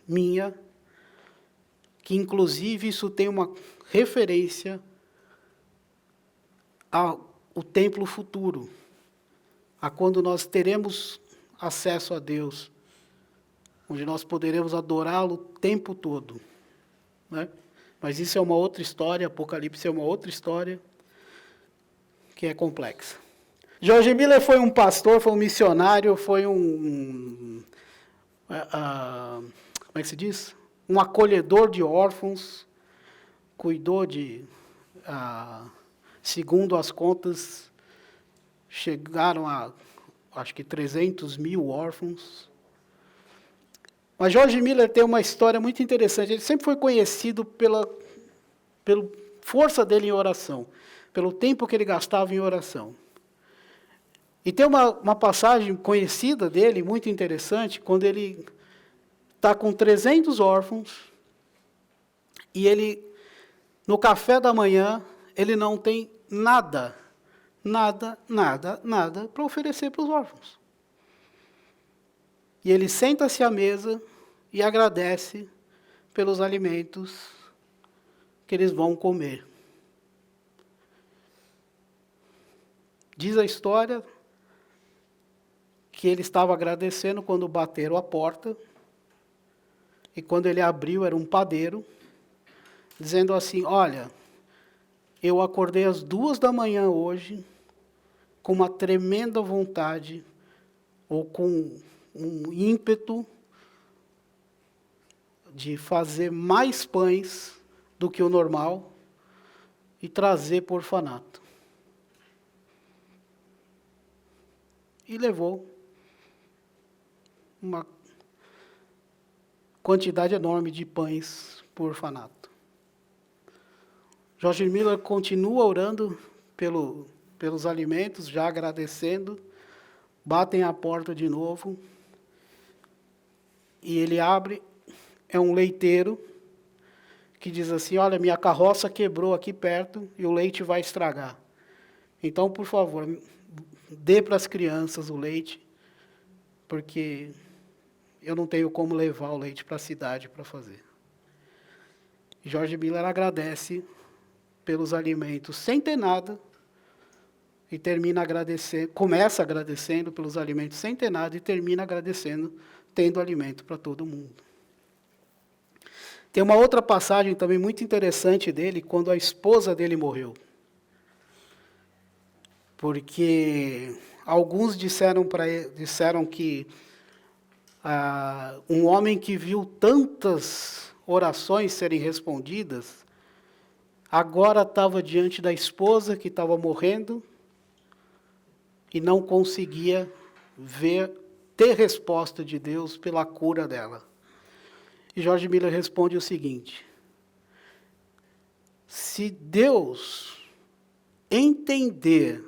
minha, que inclusive isso tem uma referência ao templo futuro, a quando nós teremos acesso a Deus, onde nós poderemos adorá-lo o tempo todo, né? Mas isso é uma outra história, Apocalipse é uma outra história, que é complexa. George Miller foi um pastor, foi um missionário, foi como é que se diz? Um acolhedor de órfãos, cuidou de, segundo as contas, chegaram a, acho que 300 mil órfãos. Mas George Miller tem uma história muito interessante. Ele sempre foi conhecido pela força dele em oração, pelo tempo que ele gastava em oração. E tem uma passagem conhecida dele, muito interessante, quando ele está com 300 órfãos, e ele, no café da manhã, ele não tem nada para oferecer para os órfãos. E ele senta-se à mesa e agradece pelos alimentos que eles vão comer. Diz a história que ele estava agradecendo quando bateram a porta, e quando ele abriu era um padeiro, dizendo assim, olha, eu acordei às 2 da manhã hoje, com uma tremenda vontade, ou com um ímpeto de fazer mais pães do que o normal e trazer por orfanato. E levou uma quantidade enorme de pães por orfanato. George Miller continua orando pelos alimentos, já agradecendo, batem a porta de novo, e ele abre, é um leiteiro, que diz assim, olha, minha carroça quebrou aqui perto e o leite vai estragar. Então, por favor, dê para as crianças o leite, porque eu não tenho como levar o leite para a cidade para fazer. E George Miller agradece pelos alimentos sem ter nada, e termina agradecendo, começa agradecendo pelos alimentos sem ter nada, e termina agradecendo tendo alimento para todo mundo. Tem uma outra passagem também muito interessante dele, quando a esposa dele morreu. Porque alguns disseram que um homem que viu tantas orações serem respondidas, agora estava diante da esposa que estava morrendo e não conseguia ter resposta de Deus pela cura dela. E George Miller responde o seguinte, Se Deus entender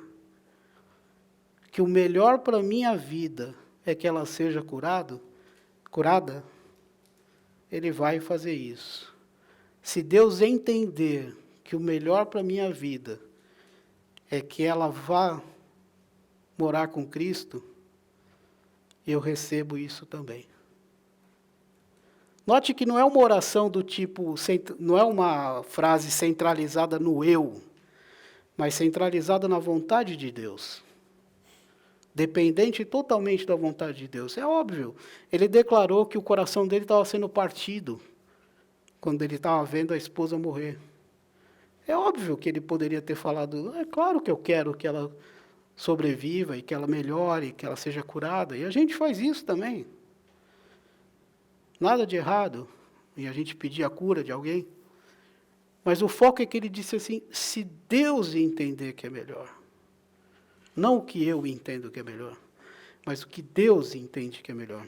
que o melhor para a minha vida é que ela seja curada, Ele vai fazer isso. Se Deus entender que o melhor para a minha vida é que ela vá morar com Cristo, eu recebo isso também. Note que não é uma oração do tipo, não é uma frase centralizada no eu, mas centralizada na vontade de Deus. Dependente totalmente da vontade de Deus. É óbvio, ele declarou que o coração dele estava sendo partido quando ele estava vendo a esposa morrer. É óbvio que ele poderia ter falado, é claro que eu quero que ela sobreviva e que ela melhore, que ela seja curada. E a gente faz isso também. Nada de errado em a gente pedir a cura de alguém. Mas o foco é que ele disse assim, se Deus entender que é melhor. Não o que eu entendo que é melhor, mas o que Deus entende que é melhor.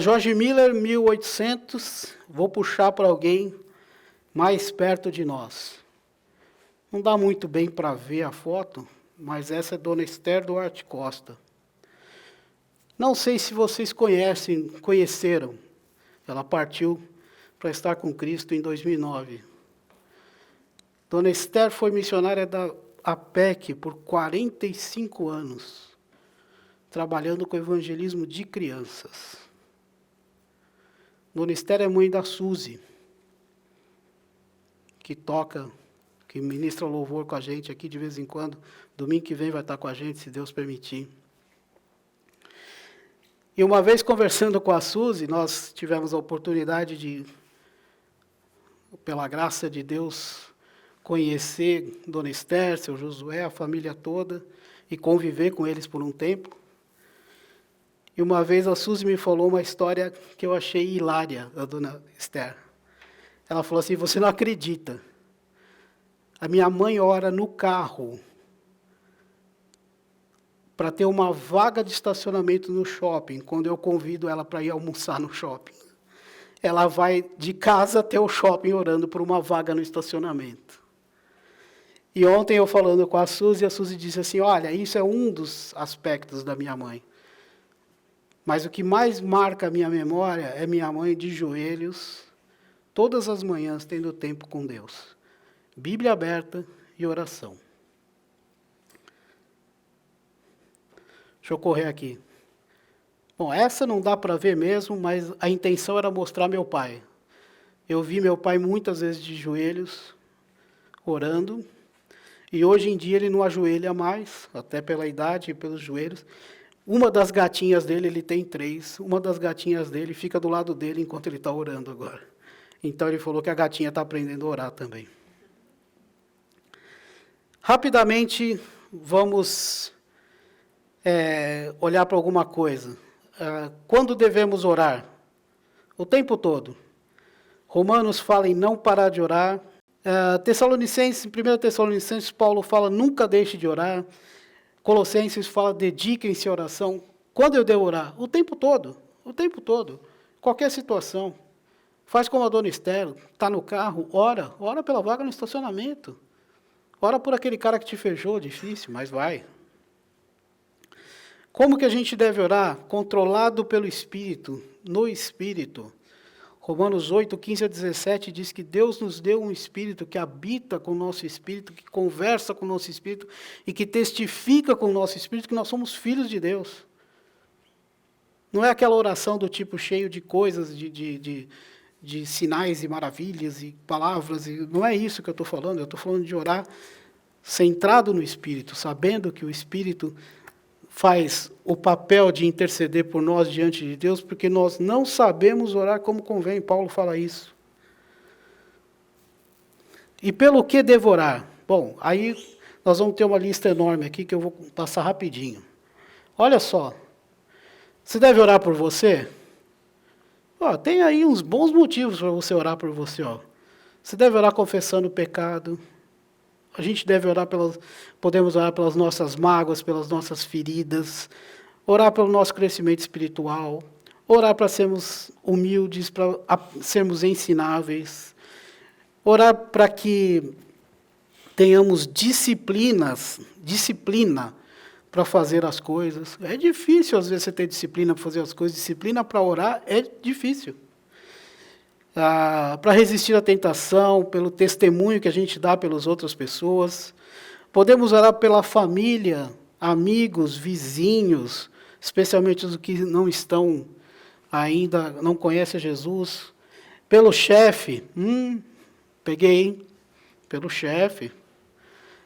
George Miller, 1800, vou puxar para alguém mais perto de nós. Não dá muito bem para ver a foto, mas essa é Dona Esther Duarte Costa. Não sei se vocês conheceram. Ela partiu para estar com Cristo em 2009. Dona Esther foi missionária da APEC por 45 anos, trabalhando com evangelismo de crianças. Dona Esther é mãe da Suzy, que ministra louvor com a gente aqui de vez em quando. Domingo que vem vai estar com a gente, se Deus permitir. E uma vez conversando com a Suzy, nós tivemos a oportunidade de, pela graça de Deus, conhecer Dona Esther, seu Josué, a família toda, e conviver com eles por um tempo. E uma vez a Suzy me falou uma história que eu achei hilária, a Dona Esther. Ela falou assim, você não acredita. A minha mãe ora no carro para ter uma vaga de estacionamento no shopping, quando eu convido ela para ir almoçar no shopping. Ela vai de casa até o shopping orando por uma vaga no estacionamento. E ontem eu falando com a Suzy disse assim, olha, isso é um dos aspectos da minha mãe. Mas o que mais marca a minha memória é minha mãe de joelhos, todas as manhãs tendo tempo com Deus. Bíblia aberta e oração. Deixa eu correr aqui. Bom, essa não dá para ver mesmo, mas a intenção era mostrar meu pai. Eu vi meu pai muitas vezes de joelhos, orando, e hoje em dia ele não ajoelha mais, até pela idade e pelos joelhos. Uma das gatinhas dele, ele tem 3, uma das gatinhas dele fica do lado dele enquanto ele está orando agora. Então ele falou que a gatinha está aprendendo a orar também. Rapidamente, vamos olhar para alguma coisa. Quando devemos orar? O tempo todo. Romanos fala em não parar de orar. Tessalonicenses, em 1 Tessalonicenses, Paulo fala, nunca deixe de orar. Colossenses fala, dediquem-se à oração. Quando eu devo orar? O tempo todo. O tempo todo. Qualquer situação. Faz como a Dona Esther, está no carro, ora pela vaga no estacionamento. Ora por aquele cara que te fechou, difícil, mas vai. Como que a gente deve orar? Controlado pelo Espírito, no Espírito. Romanos 8, 15 a 17 diz que Deus nos deu um Espírito que habita com o nosso Espírito, que conversa com o nosso Espírito e que testifica com o nosso Espírito que nós somos filhos de Deus. Não é aquela oração do tipo cheio de coisas, de sinais e maravilhas e palavras. Não é isso que eu estou falando. Eu estou falando de orar centrado no Espírito, sabendo que o Espírito faz o papel de interceder por nós diante de Deus, porque nós não sabemos orar como convém. Paulo fala isso. E pelo que devorar? Bom, aí nós vamos ter uma lista enorme aqui que eu vou passar rapidinho. Olha só. Você deve orar por você? Tem aí uns bons motivos para você orar por você. Você deve orar confessando o pecado. A gente deve orar podemos orar pelas nossas mágoas, pelas nossas feridas, orar pelo nosso crescimento espiritual, Orar para sermos humildes, para sermos ensináveis. Orar para que tenhamos disciplina para fazer as coisas. É difícil, às vezes, você ter disciplina para fazer as coisas. Disciplina para orar é difícil. Para resistir à tentação, pelo testemunho que a gente dá pelas outras pessoas. Podemos orar pela família, amigos, vizinhos, especialmente os que não estão ainda, não conhecem Jesus. Pelo chefe, peguei, hein? Pelo chefe.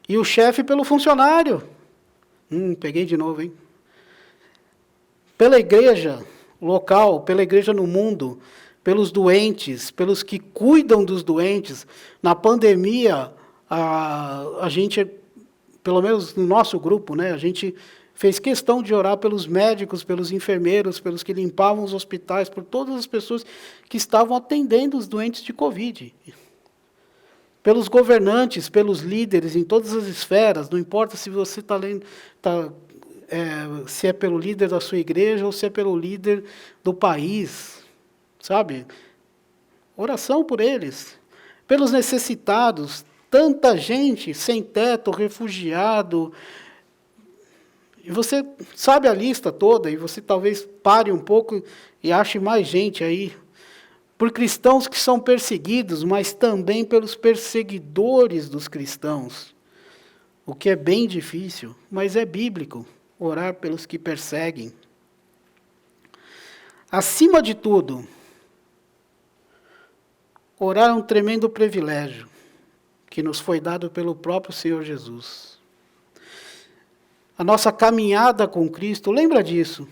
E o chefe pelo funcionário. Peguei de novo, hein? Pela igreja local, pela igreja no mundo, pelos doentes, pelos que cuidam dos doentes. Na pandemia, a gente, pelo menos no nosso grupo, né, a gente fez questão de orar pelos médicos, pelos enfermeiros, pelos que limpavam os hospitais, por todas as pessoas que estavam atendendo os doentes de Covid. Pelos governantes, pelos líderes em todas as esferas, não importa se você está lendo, se é pelo líder da sua igreja ou se é pelo líder do país, sabe? Oração por eles. Pelos necessitados, tanta gente sem teto, refugiado. E você sabe a lista toda, e você talvez pare um pouco e ache mais gente aí. Por cristãos que são perseguidos, mas também pelos perseguidores dos cristãos. O que é bem difícil, mas é bíblico, orar pelos que perseguem. Acima de tudo, orar é um tremendo privilégio que nos foi dado pelo próprio Senhor Jesus. A nossa caminhada com Cristo, lembra disso?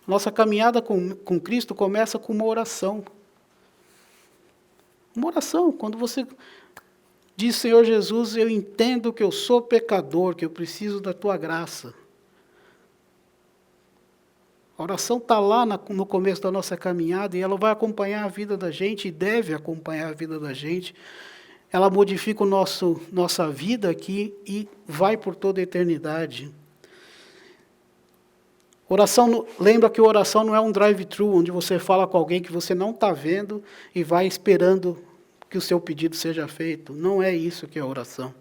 Nossa caminhada com Cristo começa com uma oração. Uma oração, quando você diz, Senhor Jesus, eu entendo que eu sou pecador, que eu preciso da tua graça. A oração está lá no começo da nossa caminhada e ela vai acompanhar a vida da gente e deve acompanhar a vida da gente. Ela modifica nossa vida aqui e vai por toda a eternidade. Oração, lembra que oração não é um drive-thru, onde você fala com alguém que você não está vendo e vai esperando que o seu pedido seja feito. Não é isso que é oração.